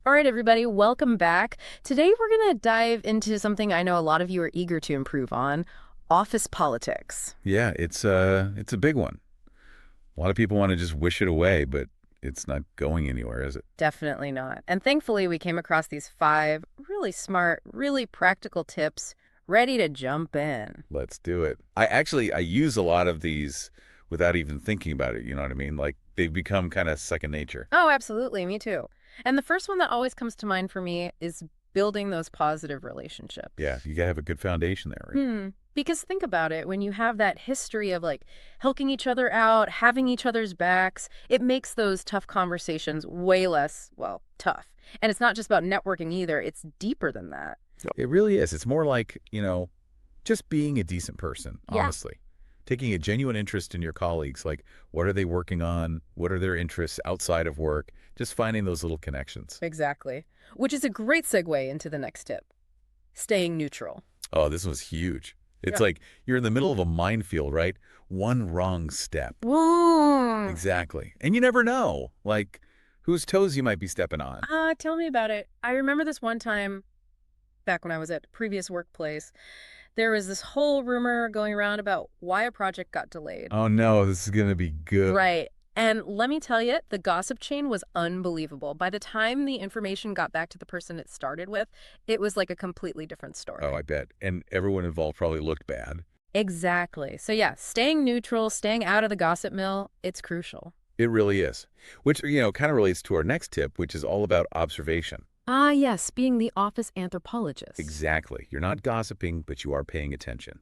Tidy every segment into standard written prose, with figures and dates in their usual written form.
All right, everybody, welcome back. Today we're going to dive into something I know a lot of you are eager to improve on, office politics. Yeah, it's a big one. A lot of people want to just wish it away, but it's not going anywhere, is it? Definitely not. And thankfully, we came across these five really smart, really practical tips ready to jump in. Let's do it. I use a lot of these without even thinking about it, you know what I mean? Like they've become kind of second nature. Oh, absolutely. Me too. And the first one that always comes to mind for me is building those positive Yeah, relationships. you gotta have a good foundation there, right? Because think about it, when you have that history of like helping each other out, having each other's backs, it makes those tough conversations way less, well, tough. And it's not just about networking either, it's deeper than that. It really is. It's more like, just being a decent person, Yeah. honestly. Taking a genuine interest in your colleagues, like what are they working on? What are their interests outside of work? Just finding those little connections. Exactly. Which is a great segue into the next tip, staying neutral. Oh, this was huge. It's Yeah. like you're in the middle of a minefield, right? One wrong step. Woo! Exactly. And you never know, like, whose toes you might be stepping on. Tell me about it. I remember this one time back when I was at a previous workplace. There was this whole rumor going around about why a project got delayed. Oh no, this is going to be good. Right. And let me tell you, the gossip chain was unbelievable. By the time the information got back to the person it started with, it was like a completely different Oh, story. I bet. And everyone involved probably looked bad. Exactly. So yeah, staying neutral, staying out of the gossip mill, it's crucial. It really is. Which, kind of relates to our next tip, which is all about observation. Ah, yes, being the office anthropologist. Exactly. You're not gossiping, but you are paying attention.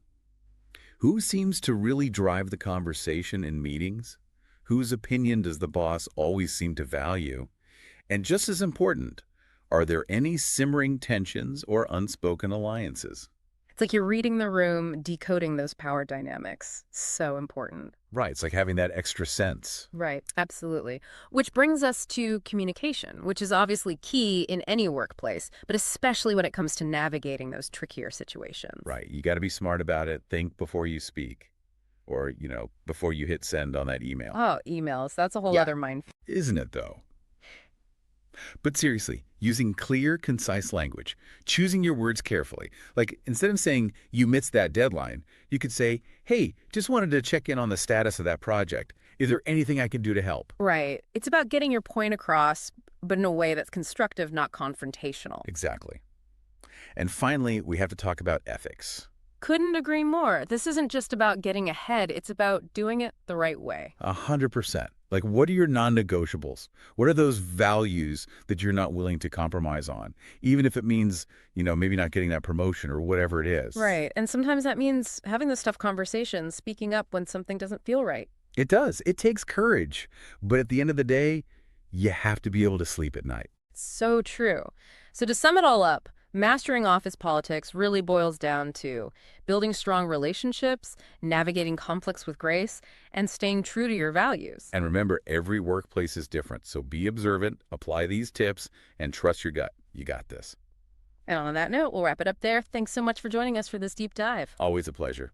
Who seems to really drive the conversation in meetings? Whose opinion does the boss always seem to value? And just as important, are there any simmering tensions or unspoken alliances? It's like you're reading the room, decoding those power dynamics. So important. Right, it's like having that extra sense. Right, absolutely. Which brings us to communication, which is obviously key in any workplace, but especially when it comes to navigating those trickier situations. Right, you got to be smart about it. Think before you speak or, before you hit send on that email. Oh, emails. That's a whole Yeah. other mind. Isn't it, though? But seriously, using clear, concise language, choosing your words carefully. Like, instead of saying, you missed that deadline, you could say, hey, just wanted to check in on the status of that project. Is there anything I can do to help? Right. It's about getting your point across, but in a way that's constructive, not confrontational. Exactly. And finally, we have to talk about ethics. Couldn't agree more. This isn't just about getting ahead, it's about doing it the right way. 100%. Like, what are your non-negotiables? What are those values that you're not willing to compromise on? Even if it means, maybe not getting that promotion or whatever it is. Right. And sometimes that means having those tough conversations, speaking up when something doesn't feel right. It does. It takes courage. But at the end of the day, you have to be able to sleep at night. So true. So to sum it all up, mastering office politics really boils down to building strong relationships, navigating conflicts with grace, and staying true to your values. And remember, every workplace is different. So be observant, apply these tips, and trust your gut. You got this. And on that note, we'll wrap it up there. Thanks so much for joining us for this deep dive. Always a pleasure.